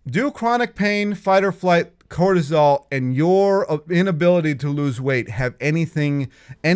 Do chronic pain, fight or flight, cortisol, and your inability to lose weight have any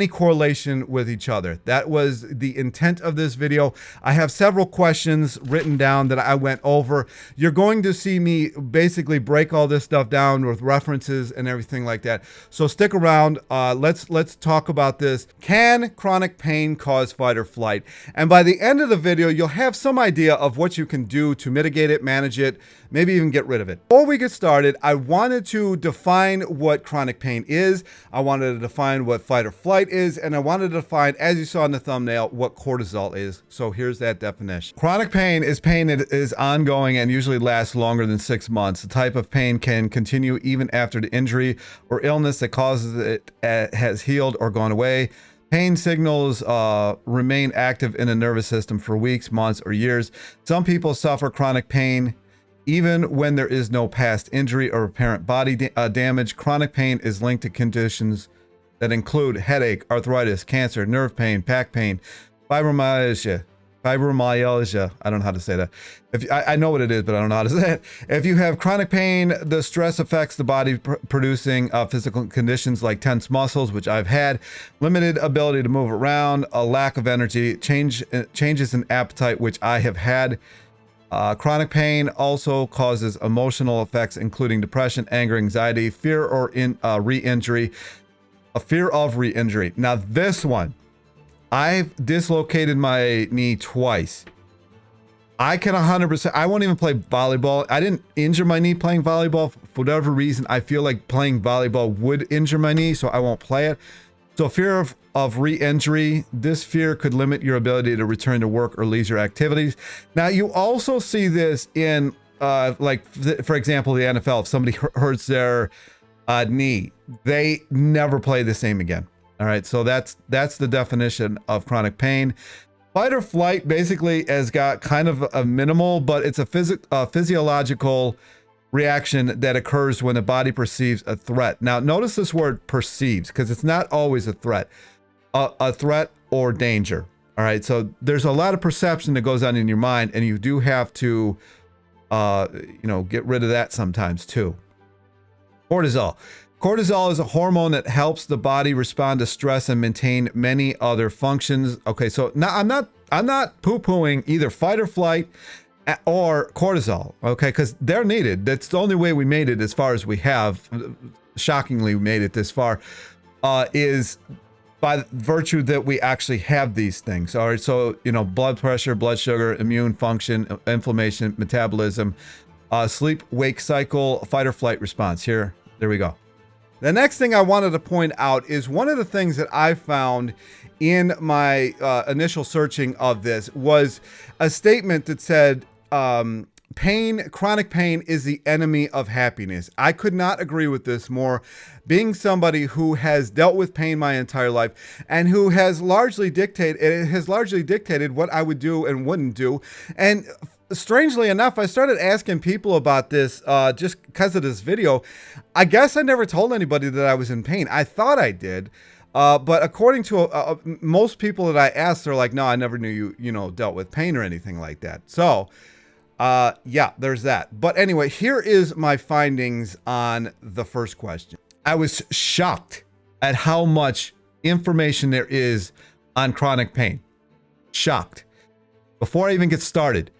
correlation with each other? That was the intent of this video. I have several questions written down that I went over. You're going to see me basically break all this stuff down with references and everything like that. So stick around. Let's talk about this. Can chronic pain cause fight or flight? And by the end of the video, you'll have some idea of what you can do to mitigate it, manage it, maybe even get rid of it. Before we get started, I wanted to define what chronic pain is. I wanted to define what fight or flight is. And I wanted to define, as you saw in the thumbnail, what cortisol is. So here's that definition. Chronic pain that is ongoing and usually lasts longer than 6 months. The type of pain can continue even after the injury or illness that causes it has healed or gone away. Pain signals remain active in the nervous system for weeks, months, or years. Some people suffer chronic pain even when there is no past injury or apparent body damage. Chronic pain is linked to conditions that include headache, arthritis, cancer, nerve pain, back pain, fibromyalgia. I don't know how to say that. I know what it is, but I don't know how to say it. If you have chronic pain, the stress affects the body, producing physical conditions like tense muscles, which I've had, limited ability to move around, a lack of energy, changes in appetite, which I have had. Chronic pain also causes emotional effects, including depression, anger, anxiety, fear or re-injury, a fear of re-injury. Now this one, I've dislocated my knee twice. I can 100%, I won't even play volleyball. I didn't injure my knee playing volleyball. For whatever reason, I feel like playing volleyball would injure my knee, so I won't play it. So fear of re-injury, this fear could limit your ability to return to work or leisure activities. Now, you also see this in, for example, the NFL. If somebody hurts their knee, they never play the same again. All right, so that's the definition of chronic pain. Fight or flight basically has got kind of a minimal, but it's a physiological reaction that occurs when the body perceives a threat. Now, notice this word perceives, because it's not always a threat or danger. All right, so there's a lot of perception that goes on in your mind, and you do have to, get rid of that sometimes too. Cortisol. Cortisol is a hormone that helps the body respond to stress and maintain many other functions. Okay, so now I'm not poo-pooing either fight or flight or cortisol, okay, because they're needed. That's the only way we made it as far as we have. Shockingly, we made it this far, is by virtue that we actually have these things. All right, so, blood pressure, blood sugar, immune function, inflammation, metabolism, sleep, wake cycle, fight or flight response. There we go. The next thing I wanted to point out is one of the things that I found in my initial searching of this was a statement that said, chronic pain is the enemy of happiness. I could not agree with this more. Being somebody who has dealt with pain my entire life and who has largely dictated what I would do and wouldn't do. And strangely enough, I started asking people about this just because of this video. I guess I never told anybody that I was in pain. I thought I did. But according to most people that I asked, they're like, no, I never knew you dealt with pain or anything like that. So, yeah, there's that. But anyway, here is my findings on the first question. I was shocked at how much information there is on chronic pain. Shocked. Before I even get started,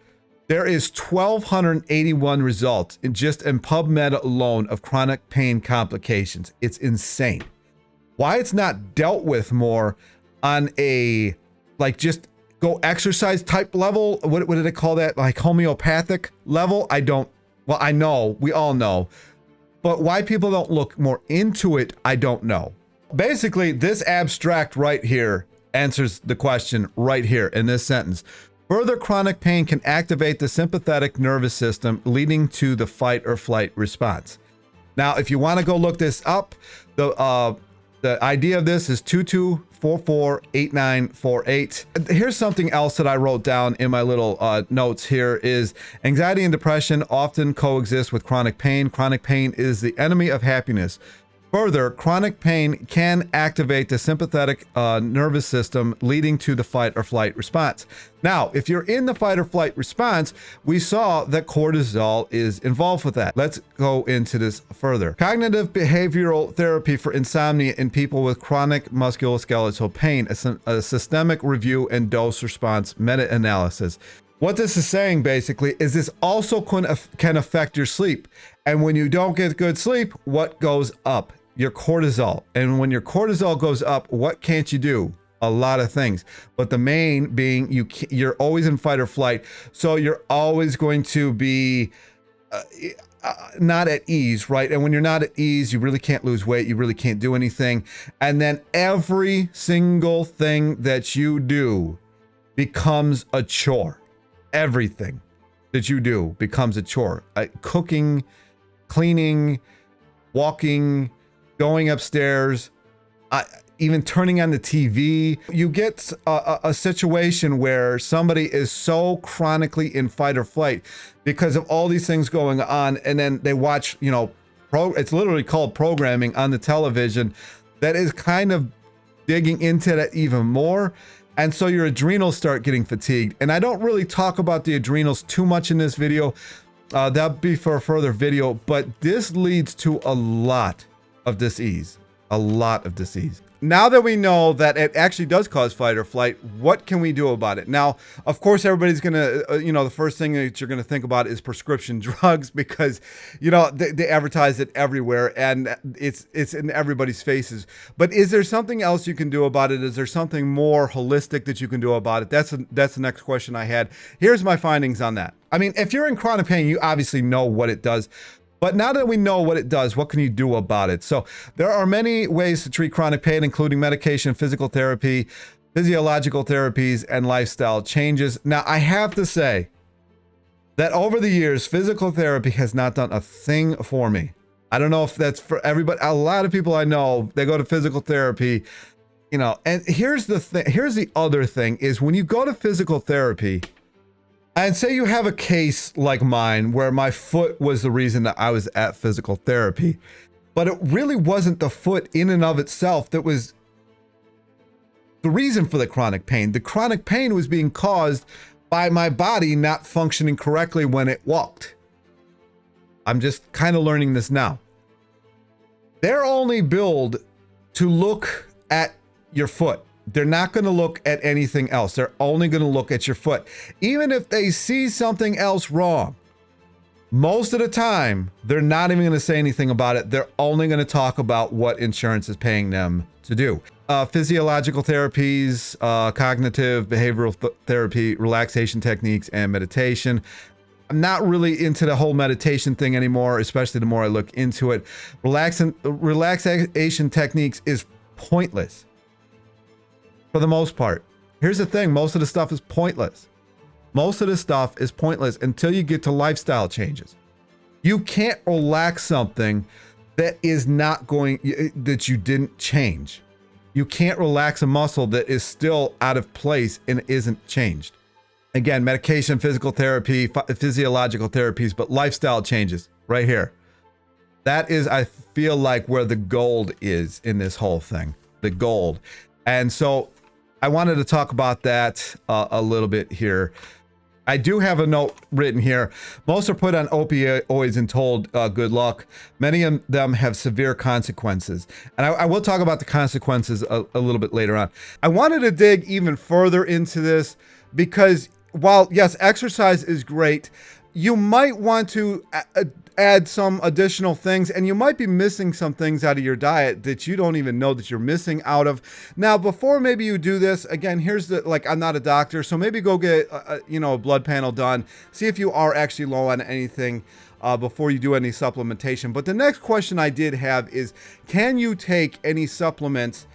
there is 1,281 results in PubMed alone of chronic pain complications. It's insane. Why it's not dealt with more on a, just go exercise type level? What did they call that? Like homeopathic level? I know, we all know. But why people don't look more into it, I don't know. Basically, this abstract right here answers the question right here in this sentence. Further chronic pain can activate the sympathetic nervous system, leading to the fight or flight response. Now, if you want to go look this up, the idea of this is 22448948. Here's something else that I wrote down in my little notes here is anxiety and depression often coexist with chronic pain. Chronic pain is the enemy of happiness. Further, chronic pain can activate the sympathetic nervous system, leading to the fight or flight response. Now, if you're in the fight or flight response, we saw that cortisol is involved with that. Let's go into this further. Cognitive behavioral therapy for insomnia in people with chronic musculoskeletal pain, a systemic review and dose response meta-analysis. What this is saying basically is this also can affect your sleep. And when you don't get good sleep, what goes up? Your cortisol. And when your cortisol goes up, what can't you do? A lot of things. But the main being you're always in fight or flight. So you're always going to be not at ease, right? And when you're not at ease, you really can't lose weight. You really can't do anything. And then every single thing that you do becomes a chore. Everything that you do becomes a chore. Cooking, cleaning, walking, going upstairs, even turning on the TV. You get a situation where somebody is so chronically in fight or flight because of all these things going on, and then they watch, it's literally called programming on the television that is kind of digging into that even more. And so your adrenals start getting fatigued. And I don't really talk about the adrenals too much in this video. That'll be for a further video, but this leads to a lot of disease. A lot of disease. Now that we know that it actually does cause fight or flight, what can we do about it? Now, of course, everybody's going to, the first thing that you're going to think about is prescription drugs because, they advertise it everywhere and it's in everybody's faces. But is there something else you can do about it? Is there something more holistic that you can do about it? That's the next question I had. Here's my findings on that. I mean, if you're in chronic pain, you obviously know what it does. But now that we know what it does, what can you do about it? So there are many ways to treat chronic pain, including medication, physical therapy, physiological therapies, and lifestyle changes. Now, I have to say that over the years, physical therapy has not done a thing for me. I don't know if that's for everybody. A lot of people I know, they go to physical therapy, and here's the thing. Here's the other thing is when you go to physical therapy, and say you have a case like mine where my foot was the reason that I was at physical therapy, but it really wasn't the foot in and of itself that was the reason for the chronic pain. The chronic pain was being caused by my body not functioning correctly when it walked. I'm just kind of learning this now. They're only billed to look at your foot. They're not going to look at anything else. They're only going to look at your foot. Even if they see something else wrong, most of the time, they're not even going to say anything about it. They're only going to talk about what insurance is paying them to do. Physiological therapies, cognitive behavioral therapy, relaxation techniques, and meditation. I'm not really into the whole meditation thing anymore, especially the more I look into it. Relaxation techniques is pointless. For the most part. Here's the thing, most of the stuff is pointless. Most of the stuff is pointless until you get to lifestyle changes. You can't relax something that is not that you didn't change. You can't relax a muscle that is still out of place and isn't changed. Again, medication, physical therapy, physiological therapies, but lifestyle changes right here. That is, I feel like, where the gold is in this whole thing. The gold. And so I wanted to talk about that a little bit here. I do have a note written here. Most are put on opioids and told good luck. Many of them have severe consequences. And I will talk about the consequences a little bit later on. I wanted to dig even further into this because while, yes, exercise is great, you might want to add some additional things, and you might be missing some things out of your diet that you don't even know that you're missing out of. Now, before maybe you do this, again, here's I'm not a doctor, so maybe go get a blood panel done, see if you are actually low on anything before you do any supplementation. But the next question I did have is, can you take any supplements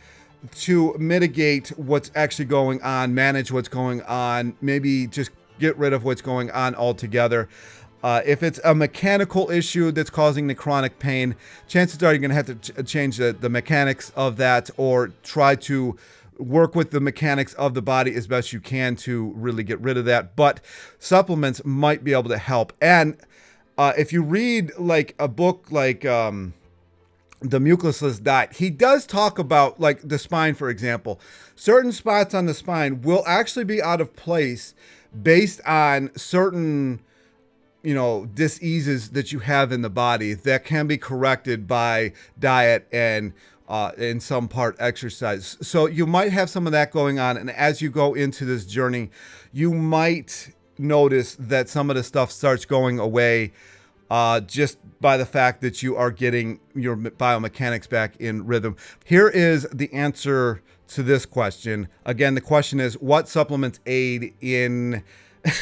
to mitigate what's actually going on, manage what's going on, maybe just get rid of what's going on altogether? If it's a mechanical issue that's causing the chronic pain, chances are you're going to have to change the mechanics of that, or try to work with the mechanics of the body as best you can to really get rid of that. But supplements might be able to help. And if you read like a book like the mucusless diet. He does talk about, like, the spine, for example. Certain spots on the spine will actually be out of place based on certain, you know, diseases that you have in the body that can be corrected by diet and in some part exercise. So you might have some of that going on, and as you go into this journey, you might notice that some of the stuff starts going away just by the fact that you are getting your biomechanics back in rhythm. Here is the answer to this question. Again, the question is, what supplements aid in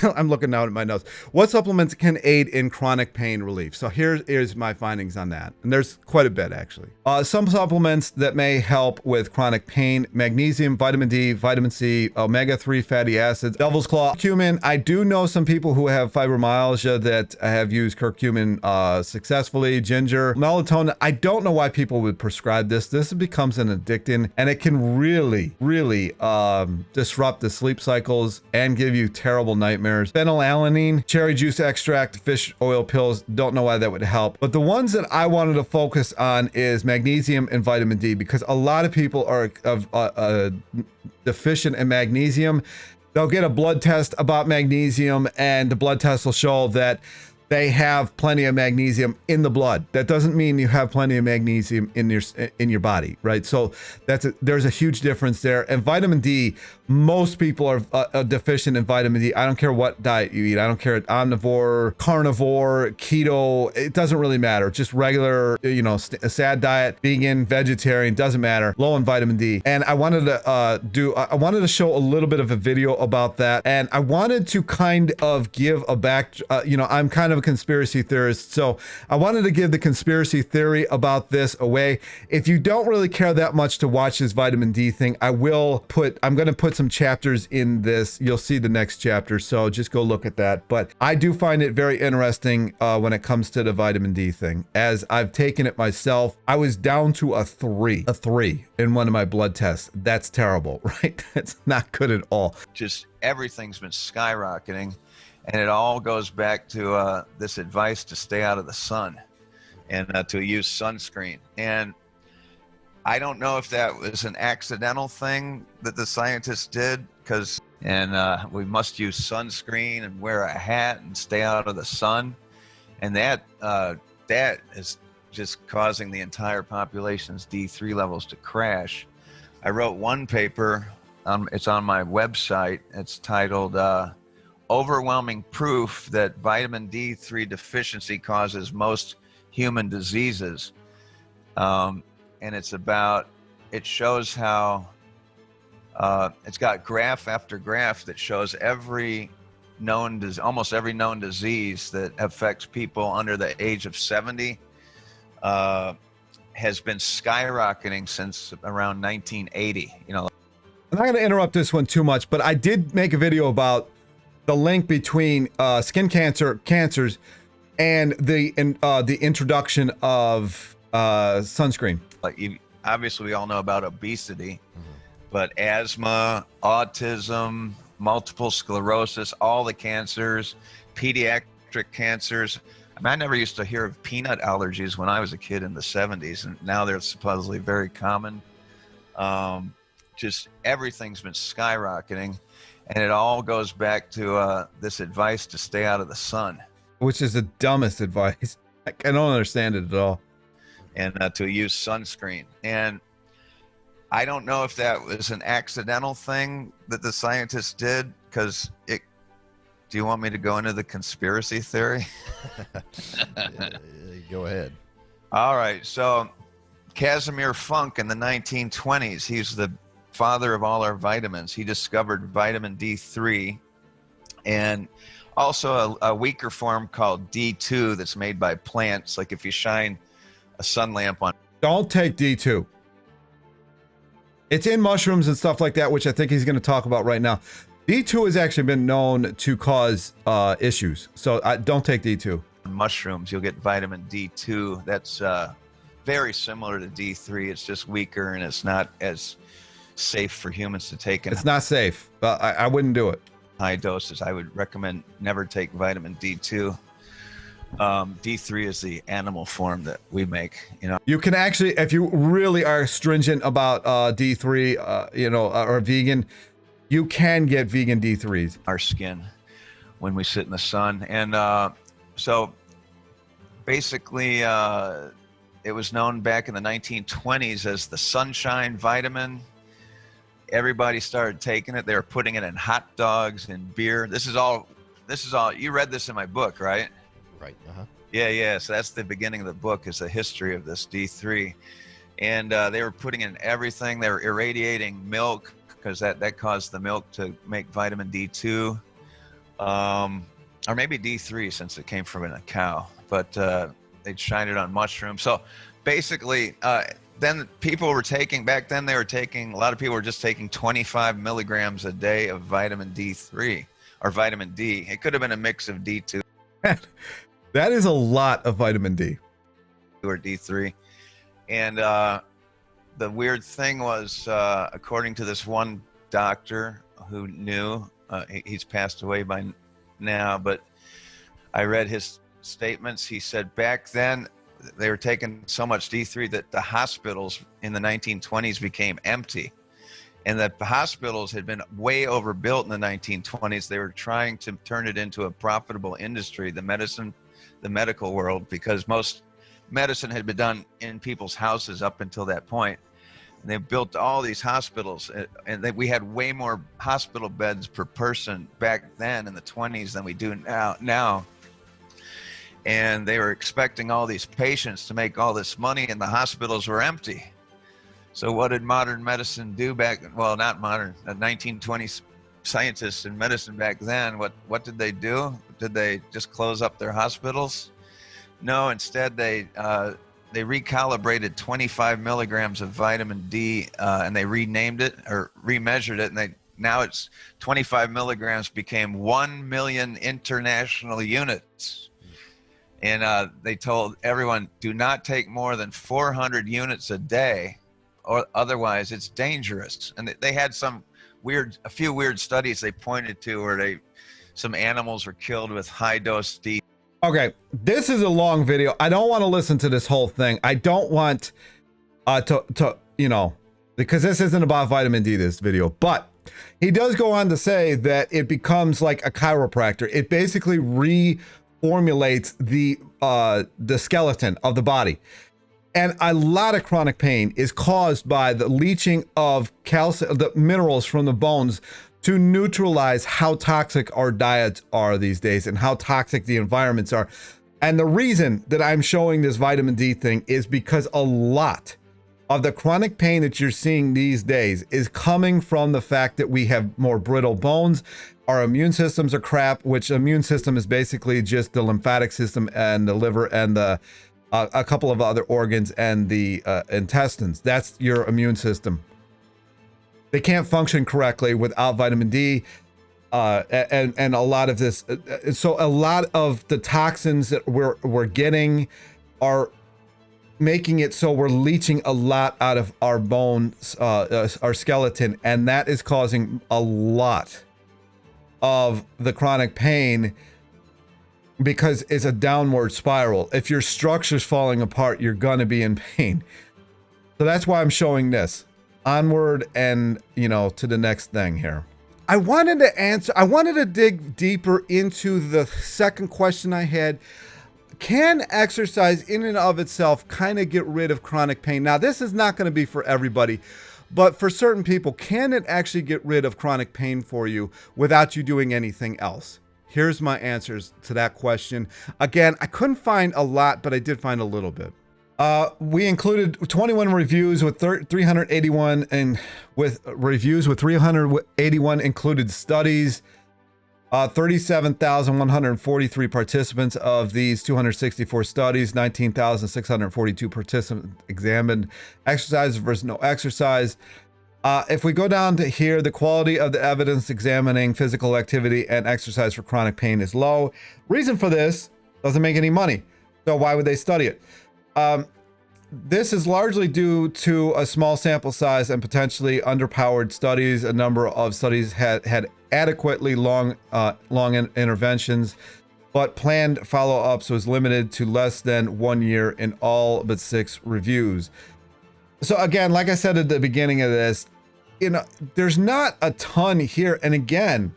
I'm looking now at my notes. What supplements can aid in chronic pain relief? So here's my findings on that. And there's quite a bit, actually. Some supplements that may help with chronic pain: magnesium, vitamin D, vitamin C, omega-3 fatty acids, devil's claw, curcumin. I do know some people who have fibromyalgia that have used curcumin successfully. Ginger, melatonin. I don't know why people would prescribe this. This becomes an addictant, and it can really disrupt the sleep cycles and give you terrible nightmares. Phenylalanine, cherry juice extract, fish oil pills. Don't know why that would help. But the ones that I wanted to focus on is magnesium and vitamin D, because a lot of people are deficient in magnesium. They'll get a blood test about magnesium, and the blood test will show that they have plenty of magnesium in the blood. That doesn't mean you have plenty of magnesium in your body, right? So there's a huge difference there. And vitamin D, most people are deficient in vitamin D. I don't care what diet you eat. I don't care, omnivore, carnivore, keto. It doesn't really matter. Just regular, you know, a sad diet, vegan, vegetarian, doesn't matter. Low in vitamin D. And I wanted to show a little bit of a video about that. And I wanted to kind of give a I'm kind of a conspiracy theorist, so I wanted to give the conspiracy theory about this away. If you don't really care that much to watch this vitamin D thing, I'm going to put some chapters in this. You'll see the next chapter, so just go look at that. But I do find it very interesting when it comes to the vitamin D thing, as I've taken it myself. I was down to a three in one of my blood tests. That's terrible, right? That's not good at all. Just everything's been skyrocketing. And it all goes back to this advice to stay out of the sun and to use sunscreen. And I don't know if that was an accidental thing that the scientists did, we must use sunscreen and wear a hat and stay out of the sun. And that is just causing the entire population's D3 levels to crash. I wrote one paper, it's on my website. It's titled, Overwhelming Proof That Vitamin D3 Deficiency Causes Most Human Diseases. And it shows how it's got graph after graph that shows almost every known disease that affects people under the age of 70 has been skyrocketing since around 1980. You know, I'm not going to interrupt this one too much, but I did make a video about the link between skin cancers and the introduction of sunscreen. Like, obviously we all know about obesity, but asthma, autism, multiple sclerosis, all the cancers, pediatric cancers. I mean, I never used to hear of peanut allergies when I was a kid in the 70s, and now they're supposedly very common. Just everything's been skyrocketing. And it all goes back to this advice to stay out of the sun. Which is the dumbest advice. I don't understand it at all. And to use sunscreen. And I don't know if that was an accidental thing that the scientists did, because do you want me to go into the conspiracy theory? Go ahead. All right. So Casimir Funk in the 1920s, he's the father of all our vitamins. He discovered vitamin D3 and also a weaker form called D2 that's made by plants. Like if you shine a sun lamp on. Don't take D2. It's in mushrooms and stuff like that, which I think he's going to talk about right now. D2 has actually been known to cause issues. So don't take D2. Mushrooms, you'll get vitamin D2. That's very similar to D3. It's just weaker and it's not as safe for humans to take in. It's not safe. I wouldn't do it. High doses. I would recommend never take vitamin D2. D3 is the animal form that we make. You can actually, if you really are stringent about D3, or vegan, you can get vegan D3s. Our skin when we sit in the sun. And so basically, it was known back in the 1920s as the sunshine vitamin. Everybody started taking it. They were putting it in hot dogs and beer. This is all, you read this in my book, right? Right. Yeah. So that's the beginning of the book, is the history of this D3. And they were putting in everything. They were irradiating milk because that caused the milk to make vitamin D2. Or maybe D3 since it came from a cow, but they'd shine it on mushrooms. So basically, then people were taking, back then they were taking, a lot of people were just taking 25 milligrams a day of vitamin D3 or vitamin D. It could have been a mix of D2. That is a lot of vitamin D. Or D3. And the weird thing was, according to this one doctor who knew, he's passed away by now, but I read his statements. He said back then they were taking so much D3 that the hospitals in the 1920s became empty, and that the hospitals had been way overbuilt in the 1920s. They were trying to turn it into a profitable industry, the medical world, because most medicine had been done in people's houses up until that point. And they built all these hospitals, and we had way more hospital beds per person back then in the 20s than we do now. And they were expecting all these patients to make all this money, and the hospitals were empty. So what did modern medicine do back? Well, not modern, the 1920s scientists in medicine back then. What did they do? Did they just close up their hospitals? No, instead they recalibrated 25 milligrams of vitamin D, and they renamed it or remeasured it, and now it's 25 milligrams became 1 million international units. And they told everyone, do not take more than 400 units a day, or otherwise it's dangerous. And they had a few weird studies they pointed to where some animals were killed with high dose D. Okay, this is a long video. I don't want to listen to this whole thing. I don't want because this isn't about vitamin D, this video. But he does go on to say that it becomes like a chiropractor. It basically reformulates the skeleton of the body. And a lot of chronic pain is caused by the leaching of calcium, the minerals from the bones, to neutralize how toxic our diets are these days and how toxic the environments are. And the reason that I'm showing this vitamin D thing is because a lot of the chronic pain that you're seeing these days is coming from the fact that we have more brittle bones. Our immune systems are crap, which immune system is basically just the lymphatic system and the liver and a couple of other organs and the intestines. That's your immune system. They can't function correctly without vitamin D, and a lot of this. So a lot of the toxins that we're getting are making it so we're leaching a lot out of our bones, our skeleton, and that is causing a lot of the chronic pain because it's a downward spiral. If your structure's falling apart, you're gonna be in pain. So that's why I'm showing this. Onward and, to the next thing here. I wanted to dig deeper into the second question I had. Can exercise in and of itself kind of get rid of chronic pain? Now, this is not going to be for everybody, but for certain people, can it actually get rid of chronic pain for you without you doing anything else? Here's my answers to that question. Again, I couldn't find a lot, but I did find a little bit. We included 21 reviews with 381 and with reviews with 381 included studies. 37,143 participants of these 264 studies, 19,642 participants examined. Exercise versus no exercise. If we go down to here, the quality of the evidence examining physical activity and exercise for chronic pain is low. Reason for this, doesn't make any money. So why would they study it? This is largely due to a small sample size and potentially underpowered studies. A number of studies had adequately long interventions, but planned follow-ups was limited to less than 1 year in all but 6 reviews. So again, like I said at the beginning of this, there's not a ton here. And again,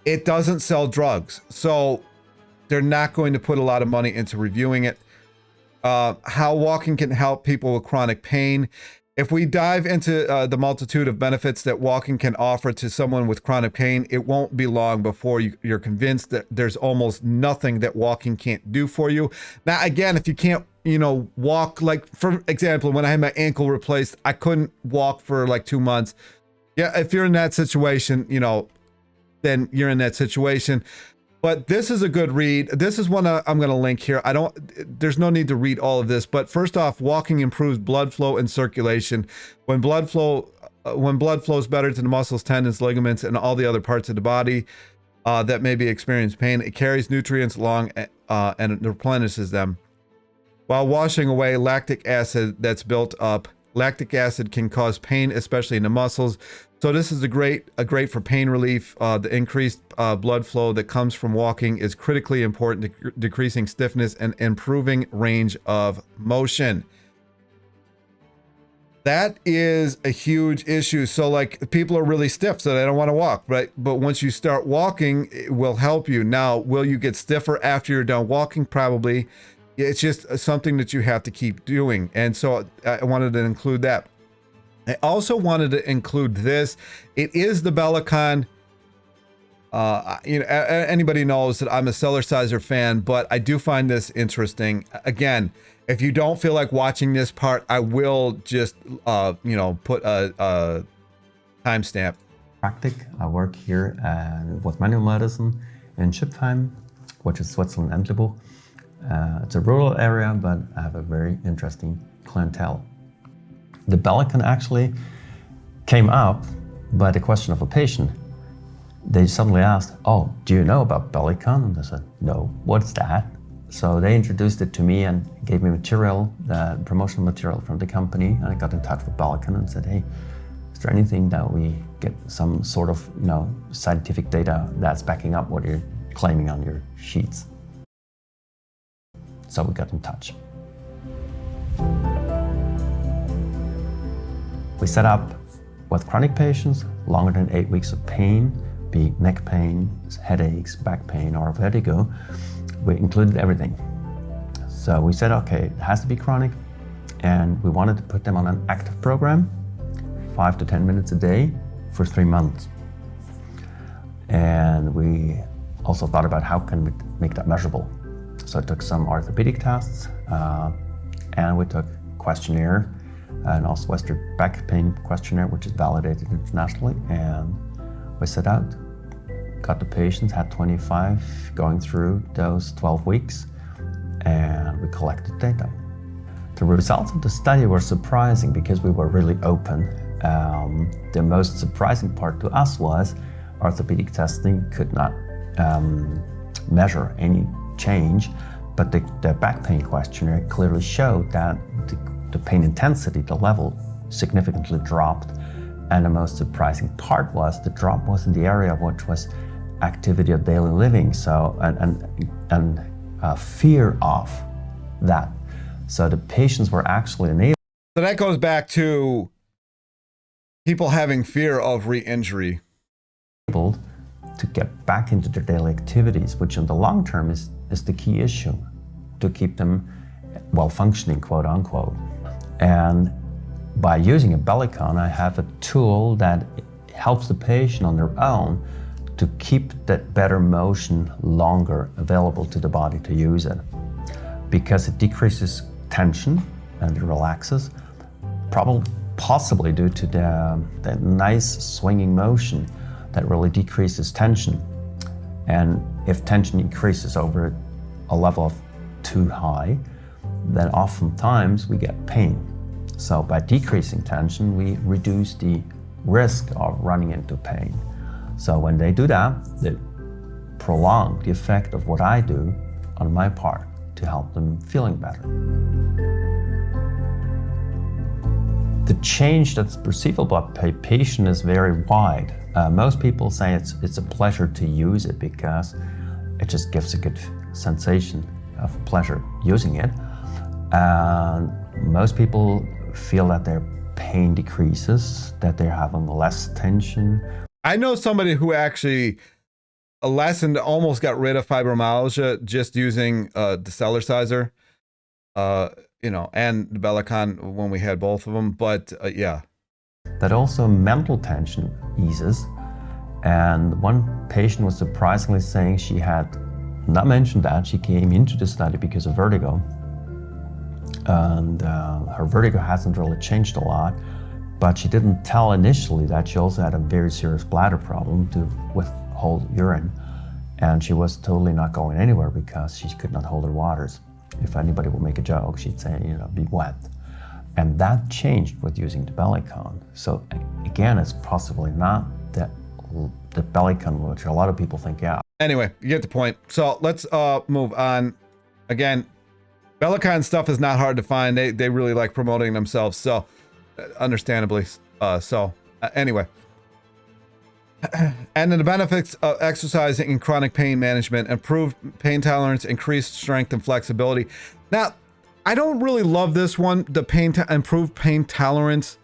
it doesn't sell drugs. So they're not going to put a lot of money into reviewing it. How walking can help people with chronic pain. If we dive into the multitude of benefits that walking can offer to someone with chronic pain, it won't be long before you're convinced that there's almost nothing that walking can't do for you. Now, again, if you can't, walk, like for example, when I had my ankle replaced, I couldn't walk for like 2 months. Yeah, if you're in that situation, then you're in that situation. But this is a good read. This is one I'm going to link here. There's no need to read all of this, but first off, walking improves blood flow and circulation. When blood flows better to the muscles, tendons, ligaments, and all the other parts of the body that may be experiencing pain, it carries nutrients along and it replenishes them. While washing away lactic acid that's built up, lactic acid can cause pain, especially in the muscles. So this is a great for pain relief. The increased blood flow that comes from walking is critically important to decreasing stiffness and improving range of motion. That is a huge issue. So like people are really stiff, so they don't want to walk, right? But once you start walking, it will help you. Now, will you get stiffer after you're done walking? Probably. It's just something that you have to keep doing. And so I wanted to include that. I also wanted to include this. It is the bellicon. Anybody knows that I'm a Cellerciser fan, but I do find this interesting. Again, if you don't feel like watching this part, I will just, put a timestamp. I work here with manual medicine in Schipheim, which is Switzerland and Entlebuch. It's a rural area, but I have a very interesting clientele. The bellicon actually came up by the question of a patient. They suddenly asked, "Oh, do you know about bellicon?" And I said, "No, what's that?" So they introduced it to me and gave me material, promotional material from the company, and I got in touch with bellicon and said, "Hey, is there anything that we get some sort of, scientific data that's backing up what you're claiming on your sheets?" So we got in touch. We set up with chronic patients, longer than 8 weeks of pain, be it neck pain, headaches, back pain, or vertigo. We included everything. So we said, okay, it has to be chronic, and we wanted to put them on an active program, 5 to 10 minutes a day for 3 months. And we also thought about how can we make that measurable. So I took some orthopedic tests, and we took questionnaire, and also Western back pain questionnaire, which is validated internationally. And we set out, got the patients, had 25 going through those 12 weeks, and we collected data. The results of the study were surprising because we were really open. The most surprising part to us was orthopedic testing could not measure any change, but the back pain questionnaire clearly showed that the pain intensity, the level, significantly dropped. And the most surprising part was the drop was in the area which was activity of daily living, so and fear of that. So the patients were actually enabled. So that goes back to people having fear of re-injury. To get back into their daily activities, which in the long term is the key issue, to keep them well functioning, quote unquote. And by using a bellicon, I have a tool that helps the patient on their own to keep that better motion longer available to the body to use it. Because it decreases tension and it relaxes, possibly due to the nice swinging motion that really decreases tension. And if tension increases over a level of too high, then oftentimes we get pain. So by decreasing tension, we reduce the risk of running into pain. So when they do that, they prolong the effect of what I do on my part to help them feeling better. The change that's perceivable by patient is very wide. Most people say it's a pleasure to use it because it just gives a good sensation of pleasure using it. And most people feel that their pain decreases, that they're having less tension. I know somebody who actually lessened, almost got rid of fibromyalgia just using the Cellerciser, you know, and the Bellicon when we had both of them. But yeah. That also mental tension eases. And one patient was surprisingly saying she had not mentioned that she came into the study because of vertigo. And her vertigo hasn't really changed a lot, but she didn't tell initially that she also had a very serious bladder problem to withhold urine. And she was totally not going anywhere because she could not hold her waters. If anybody would make a joke, she'd say, you know, be wet. And that changed with using the bellicon. So again, it's possibly not the bellicon, which a lot of people think, yeah. Anyway, you get the point. So let's move on. Again, bellicon stuff is not hard to find. They really like promoting themselves. So understandably anyway. And then the benefits of exercising in chronic pain management: improved pain tolerance, increased strength and flexibility. Now, I don't really love this one, the improved pain tolerance.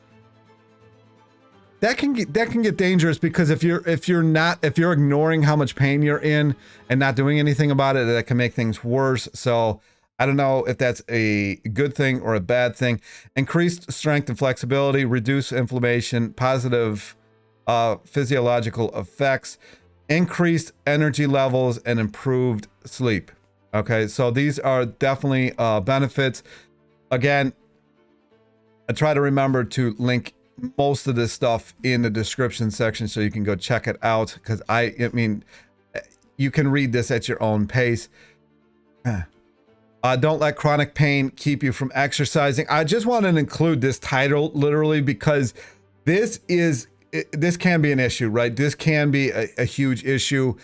That can get dangerous, because if you're ignoring how much pain you're in and not doing anything about it, that can make things worse. So I don't know if that's a good thing or a bad thing. Increased strength and flexibility, reduce inflammation, positive physiological effects, increased energy levels, and improved sleep. Okay, so these are definitely benefits. Again, I try to remember to link most of this stuff in the description section so you can go check it out, because I mean, you can read this at your own pace. Don't let chronic pain keep you from exercising. I just wanted to include this title literally because this can be an issue, right? This can be a huge issue.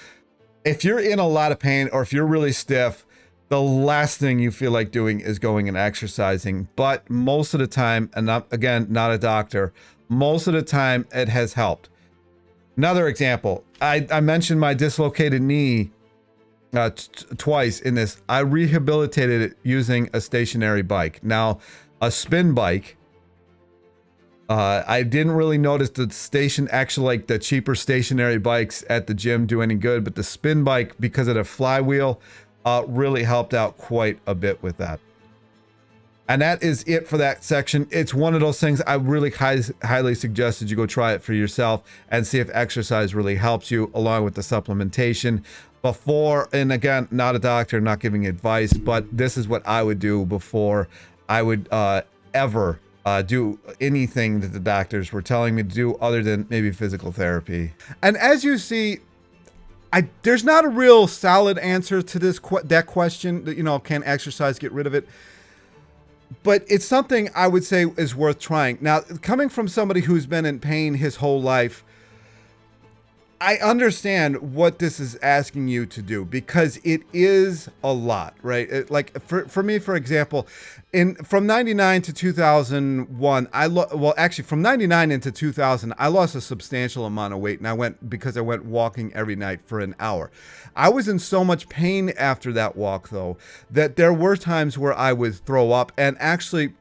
If you're in a lot of pain, or if you're really stiff, the last thing you feel like doing is going and exercising. But most of the time, and again, not a doctor, most of the time it has helped. Another example, I mentioned my dislocated knee twice in this. I rehabilitated it using a stationary bike. Now, a spin bike, I didn't really notice the like the cheaper stationary bikes at the gym do any good, but the spin bike, because of the flywheel, really helped out quite a bit with that. And that is it for that section. It's one of those things I really highly suggested you go try it for yourself and see if exercise really helps you, along with the supplementation before. And again, not a doctor, not giving advice, but this is what I would do before I would ever do anything that the doctors were telling me to do, other than maybe physical therapy. And as you see, there's not a real solid answer to that question, that, you know, can exercise get rid of it? But it's something I would say is worth trying. Now, coming from somebody who's been in pain his whole life, I understand what this is asking you to do, because it is a lot, right? Like for me, for example, from 99 to 2001, actually from 99 into 2000, I lost a substantial amount of weight, and because I went walking every night for an hour. I was in so much pain after that walk, though, that there were times where I would throw up. And actually,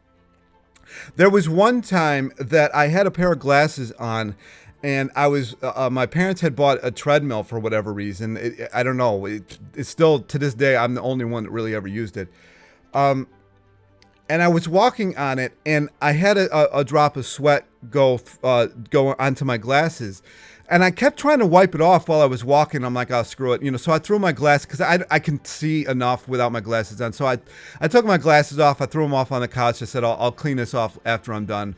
there was one time that I had a pair of glasses on, and I was, my parents had bought a treadmill for whatever reason. I don't know. It's still, to this day, I'm the only one that really ever used it. And I was walking on it, and I had a drop of sweat go onto my glasses. And I kept trying to wipe it off while I was walking. I'm like, oh, screw it. You know, so I threw my glasses, because I can see enough without my glasses on. So I took my glasses off. I threw them off on the couch. I said, I'll clean this off after I'm done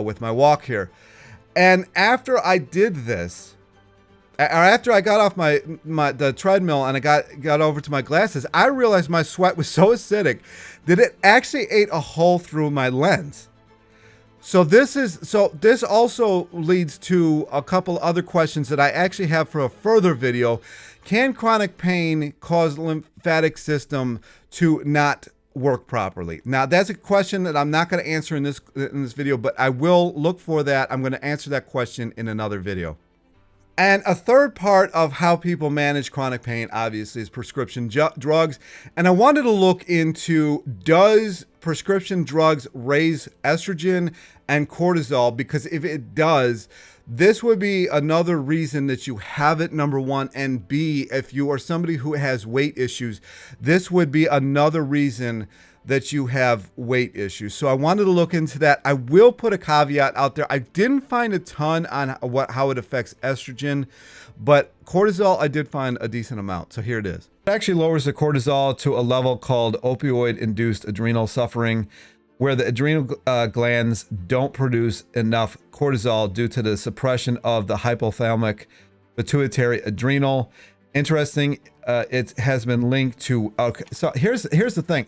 with my walk here. And after I did this, or after I got off the treadmill and I got over to my glasses, I realized my sweat was so acidic that it actually ate a hole through my lens. So this also leads to a couple other questions that I actually have for a further video. Can chronic pain cause the lymphatic system to not work properly? Now, that's a question that I'm not going to answer in this video, but I will look for that. I'm going to answer that question in another video. And a third part of how people manage chronic pain, obviously, is prescription drugs. And I wanted to look into, does prescription drugs raise estrogen and cortisol? Because if it does, this would be another reason that you have it, number one. And B, if you are somebody who has weight issues, this would be another reason that you have weight issues. So I wanted to look into that. I will put a caveat out there. I didn't find a ton on how it affects estrogen, but cortisol I did find a decent amount. So here it is. It actually lowers the cortisol to a level called opioid-induced adrenal suffering, where the adrenal glands don't produce enough cortisol due to the suppression of the hypothalamic pituitary adrenal. Interesting, it has been linked to, okay, so here's the thing.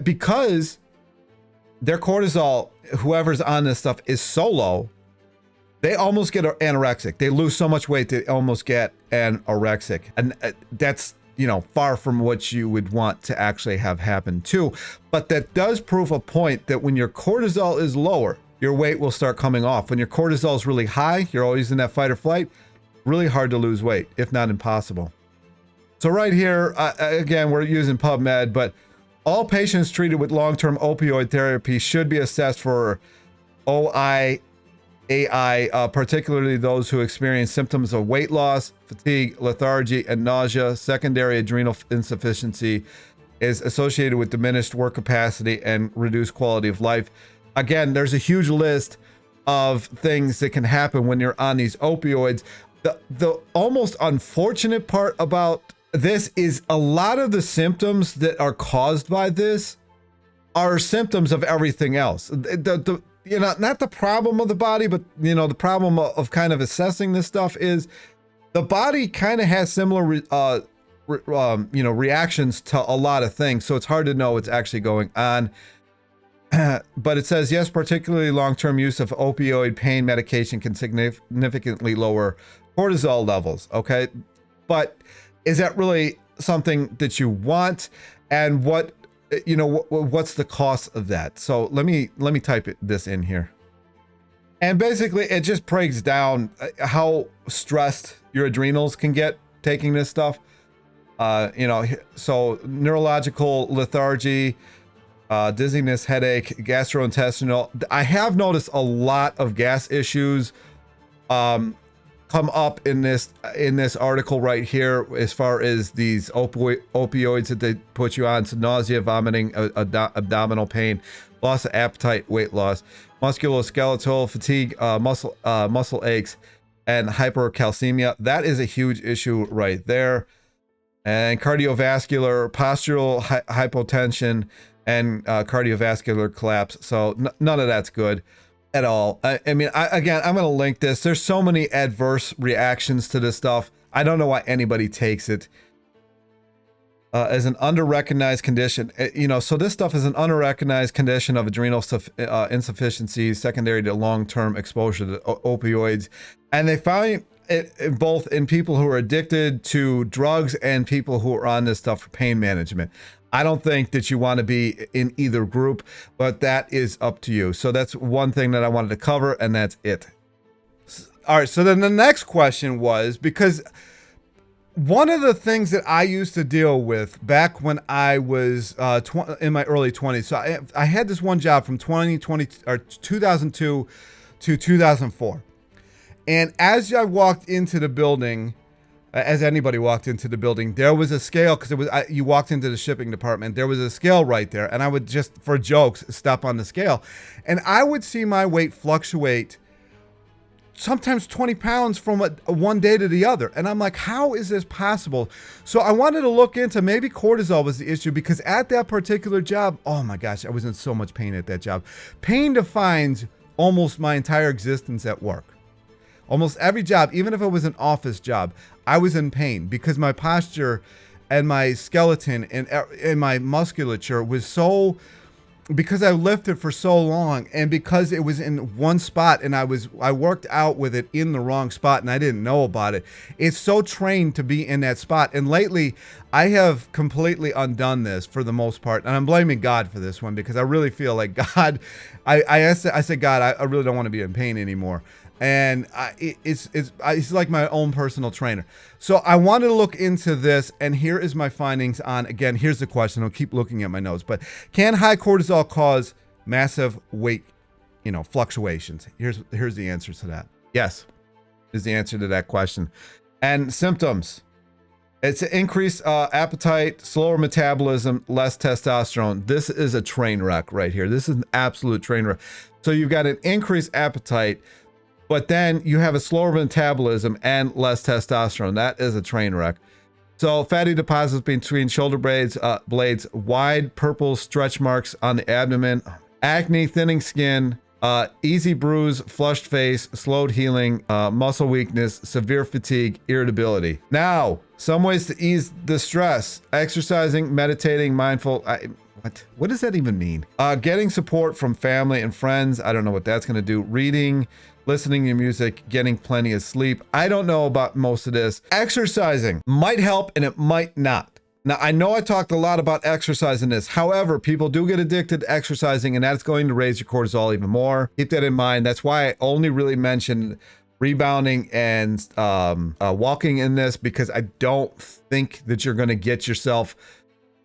Because their cortisol, whoever's on this stuff, is so low, they almost get anorexic. They lose so much weight they almost get anorexic, and that's, you know, far from what you would want to actually have happen too. But that does prove a point that when your cortisol is lower, your weight will start coming off. When your cortisol is really high, you're always in that fight or flight, really hard to lose weight, if not impossible. So right here, again, we're using PubMed, but all patients treated with long-term opioid therapy should be assessed for OIAI, particularly those who experience symptoms of weight loss, fatigue, lethargy, and nausea. Secondary adrenal insufficiency is associated with diminished work capacity and reduced quality of life. Again, there's a huge list of things that can happen when you're on these opioids. The almost unfortunate part about this is a lot of the symptoms that are caused by this are symptoms of everything else. You know, not the problem of the body, but, you know, the problem of kind of assessing this stuff is the body kind of has similar, you know, reactions to a lot of things. So it's hard to know what's actually going on. But it says, yes, particularly long-term use of opioid pain medication can significantly lower cortisol levels. Okay. But is that really something that you want? And what, you know, what's the cost of that? So let me type this in here. And basically it just breaks down how stressed your adrenals can get taking this stuff. You know, so neurological lethargy, dizziness, headache, gastrointestinal. I have noticed a lot of gas issues come up in this article right here, as far as these opioids that they put you on. So nausea, vomiting, abdominal pain, loss of appetite, weight loss, musculoskeletal fatigue, muscle aches, and hypercalcemia. That is a huge issue right there. And cardiovascular, postural hypotension, and cardiovascular collapse. So none of that's good at all. I mean, again, I'm going to link this. There's so many adverse reactions to this stuff. I don't know why anybody takes it as an under-recognized condition. You know, so this stuff is an under-recognized condition of adrenal insufficiency secondary to long-term exposure to opioids. And they found it both in people who are addicted to drugs and people who are on this stuff for pain management. I don't think that you want to be in either group, but that is up to you. So that's one thing that I wanted to cover, and that's it. All right, so then the next question was, because one of the things that I used to deal with back when I was in my early 20s, so I had this one job from 2002 to 2004. And as I walked into the building, as anybody walked into the building, there was a scale, because you walked into the shipping department, there was a scale right there, and I would just, for jokes, step on the scale, and I would see my weight fluctuate sometimes 20 pounds from one day to the other, and I'm like, how is this possible? So I wanted to look into maybe cortisol was the issue, because at that particular job, oh my gosh, I was in so much pain at that job. Pain defines almost my entire existence at work. Almost every job, even if it was an office job, I was in pain because my posture and my skeleton and my musculature was so, because I lifted for so long, and because it was in one spot and I worked out with it in the wrong spot and I didn't know about it. It's so trained to be in that spot. And lately I have completely undone this for the most part. And I'm blaming God for this one, because I really feel like God, I said, God, I really don't want to be in pain anymore. And it's like my own personal trainer. So I wanted to look into this, and here is my findings on, again, here's the question. I'll keep looking at my notes, but can high cortisol cause massive weight, fluctuations? Here's the answer to that. Yes, is the answer to that question. And symptoms. It's an increased appetite, slower metabolism, less testosterone. This is a train wreck right here. This is an absolute train wreck. So you've got an increased appetite, but then you have a slower metabolism and less testosterone. That is a train wreck. So fatty deposits between shoulder blades, wide purple stretch marks on the abdomen, acne, thinning skin, easy bruise, flushed face, slowed healing, muscle weakness, severe fatigue, irritability. Now, some ways to ease the stress: exercising, meditating, mindful. What does that even mean? Getting support from family and friends. I don't know what that's going to do. Reading, listening to music, getting plenty of sleep. I don't know about most of this. Exercising might help and it might not. Now, I know I talked a lot about exercise in this. However, people do get addicted to exercising, and that's going to raise your cortisol even more. Keep that in mind. That's why I only really mentioned rebounding and walking in this, because I don't think that you're going to get yourself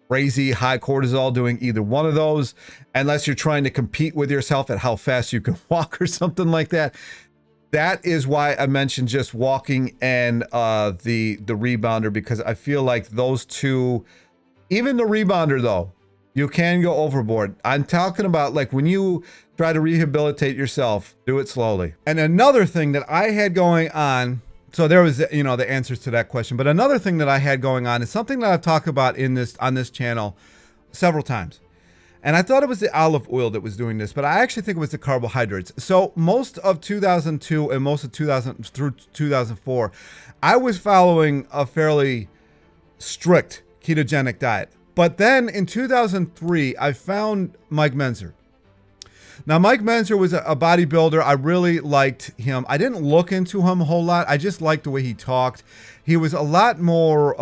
crazy high cortisol doing either one of those, unless you're trying to compete with yourself at how fast you can walk or something like that. That is why I mentioned just walking and the rebounder, because I feel like those two, even the rebounder though, you can go overboard. I'm talking about like when you try to rehabilitate yourself, do it slowly. And another thing that I had going on, so there was, the answers to that question, but another thing that I had going on is something that I've talked about on this channel several times. And I thought it was the olive oil that was doing this, but I actually think it was the carbohydrates. So most of 2002 and most of 2000 through 2004, I was following a fairly strict ketogenic diet. But then in 2003, I found Mike Menzer. Now, Mike Menzer was a bodybuilder. I really liked him. I didn't look into him a whole lot. I just liked the way he talked. He was a lot more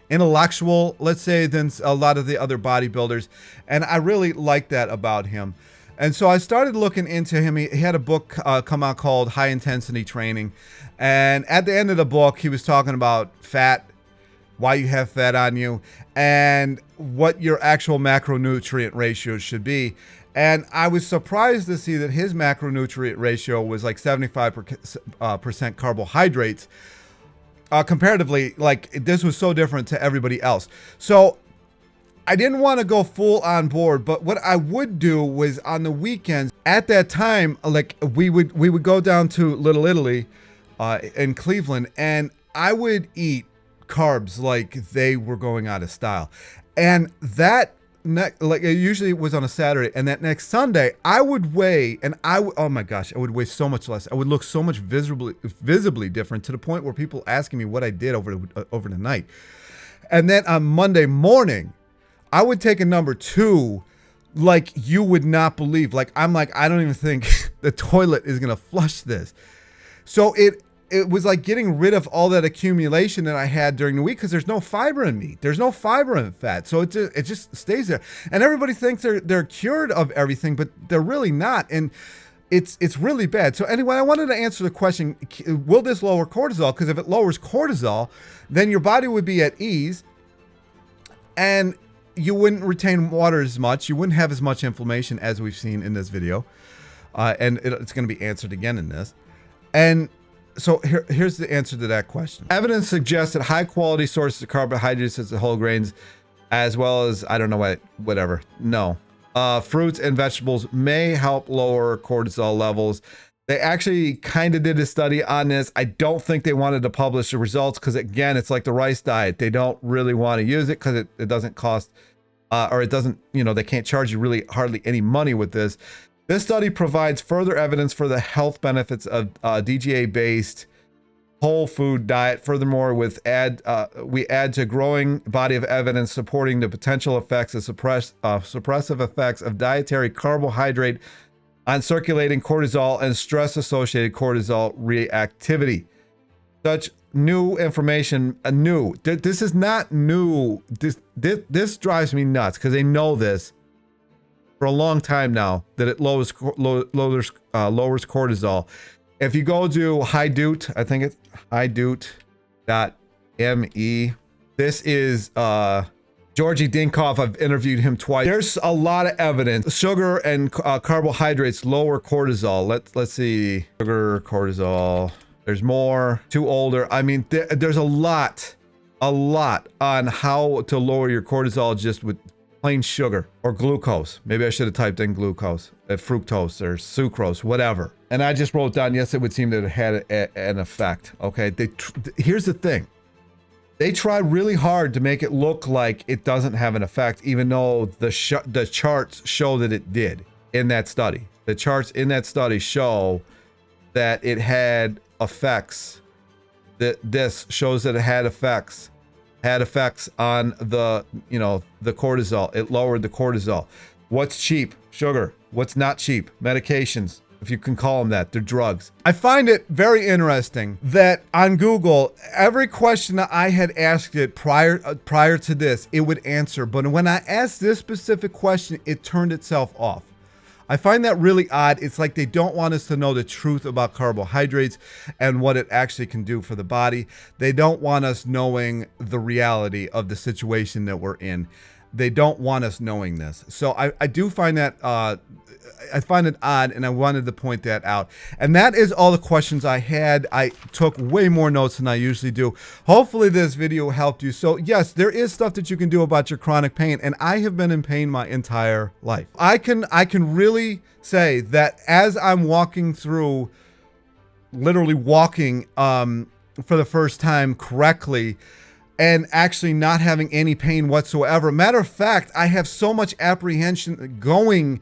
intellectual, let's say, than a lot of the other bodybuilders. And I really liked that about him. And so I started looking into him. He had a book come out called High Intensity Training. And at the end of the book, he was talking about fat, why you have fat on you, and what your actual macronutrient ratios should be. And I was surprised to see that his macronutrient ratio was like 75% carbohydrates. Comparatively, like this was so different to everybody else. So I didn't want to go full on board, but what I would do was on the weekends at that time, like we would go down to Little Italy in Cleveland, and I would eat carbs like they were going out of style. And that like it usually was on a Saturday, and that next Sunday I would weigh, and oh my gosh, I would weigh so much less. I would look so much visibly different, to the point where people asking me what I did over the night. And then on Monday morning, I would take a number 2 like you would not believe. Like I'm like, I don't even think the toilet is gonna flush this. So it was like getting rid of all that accumulation that I had during the week, because there's no fiber in meat. There's no fiber in fat. So it just stays there. And everybody thinks they're cured of everything, but they're really not. And it's really bad. So anyway, I wanted to answer the question, will this lower cortisol? Because if it lowers cortisol, then your body would be at ease and you wouldn't retain water as much. You wouldn't have as much inflammation as we've seen in this video. And it's going to be answered again in this. And so here's the answer to that question. Evidence suggests that high quality sources of carbohydrates, such as whole grains, as well as, I don't know what, whatever. No. Fruits and vegetables may help lower cortisol levels. They actually kind of did a study on this. I don't think they wanted to publish the results because, again, it's like the rice diet. They don't really want to use it because it doesn't cost, or it doesn't, they can't charge you really hardly any money with this. This study provides further evidence for the health benefits of DGA-based whole food diet. Furthermore, we add to a growing body of evidence supporting the potential effects of suppressive effects of dietary carbohydrate on circulating cortisol and stress-associated cortisol reactivity. Such new information, this is not new. This drives me nuts because they know this for a long time now, that it lowers cortisol. If you go to Hydute, I think it's hydute.me. This is Georgi Dinkoff. I've interviewed him twice. There's a lot of evidence. Sugar and carbohydrates lower cortisol. Let's see. Sugar, cortisol. There's more. Too older. I mean, there's a lot on how to lower your cortisol just with plain sugar or glucose. Maybe I should have typed in glucose, fructose or sucrose, whatever. And I just wrote down, yes, it would seem that it had an effect. Okay, here's the thing. They tried really hard to make it look like it doesn't have an effect, even though the charts show that it did in that study. The charts in that study show that it had effects. This shows that it had effects on the, you know, the cortisol. It lowered the cortisol. What's cheap? Sugar. What's not cheap? Medications, if you can call them that. They're drugs. I find it very interesting that on Google, every question that I had asked it prior to this, it would answer. But when I asked this specific question, it turned itself off. I find that really odd. It's like they don't want us to know the truth about carbohydrates and what it actually can do for the body. They don't want us knowing the reality of the situation that we're in. They don't want us knowing this. So I do find that I find it odd, and I wanted to point that out. And that is all the questions I had. I took way more notes than I usually do. Hopefully this video helped you. So yes, there is stuff that you can do about your chronic pain, and I have been in pain my entire life. I can really say that as I'm walking through, literally walking for the first time correctly, and actually not having any pain whatsoever. Matter of fact, I have so much apprehension going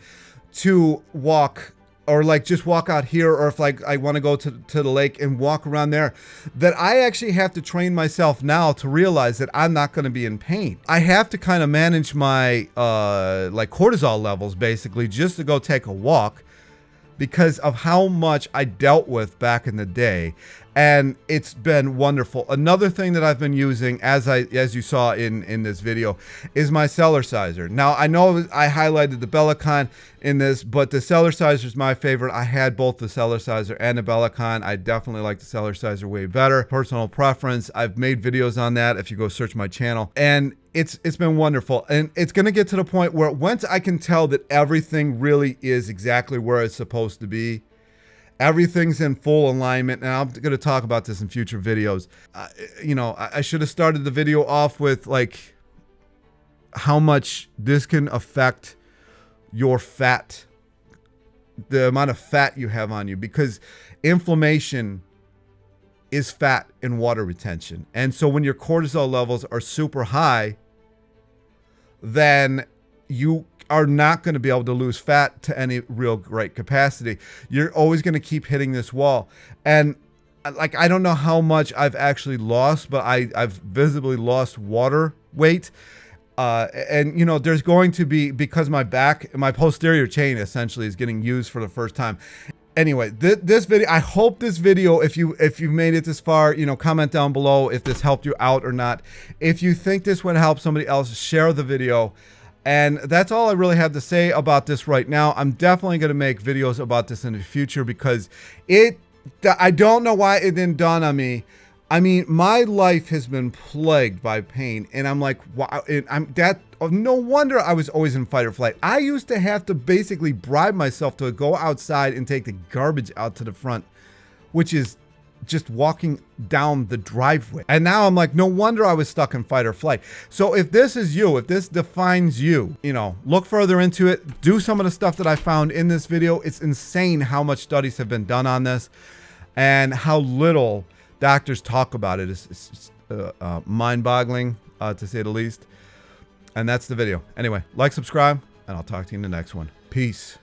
to walk, or like just walk out here, or if like I want to go to the lake and walk around there, that I actually have to train myself now to realize that I'm not going to be in pain. I have to kind of manage my like cortisol levels basically just to go take a walk, because of how much I dealt with back in the day. And it's been wonderful. Another thing that I've been using, as you saw in this video, is my Cellerciser. Now, I know I highlighted the bellicon in this, but the Cellerciser is my favorite. I had both the Cellerciser and the bellicon. I definitely like the Cellerciser way better. Personal preference. I've made videos on that if you go search my channel. And it's been wonderful. And it's going to get to the point where once I can tell that everything really is exactly where it's supposed to be, everything's in full alignment, and I'm going to talk about this in future videos. You know, I should have started the video off with like how much this can affect your fat, the amount of fat you have on you, because inflammation is fat and water retention. And so when your cortisol levels are super high, then you are not going to be able to lose fat to any real great capacity. You're always going to keep hitting this wall. And like, I don't know how much I've actually lost, but I've visibly lost water weight. And you know, there's going to be, because my posterior chain essentially is getting used for the first time. Anyway, this video, I hope this video, if you've made it this far, you know, comment down below if this helped you out or not. If you think this would help somebody else, share the video. And that's all I really have to say about this right now. I'm definitely going to make videos about this in the future, because I don't know why it didn't dawn on me. I mean, my life has been plagued by pain, and I'm like, wow, no wonder I was always in fight or flight. I used to have to basically bribe myself to go outside and take the garbage out to the front, which is just walking down the driveway. And now I'm like, no wonder I was stuck in fight or flight. So if this is you, if this defines you, you know, look further into it. Do some of the stuff that I found in this video. It's insane how much studies have been done on this and how little doctors talk about it. It's mind-boggling, to say the least. And that's the video. Anyway, like, subscribe, and I'll talk to you in the next one. Peace.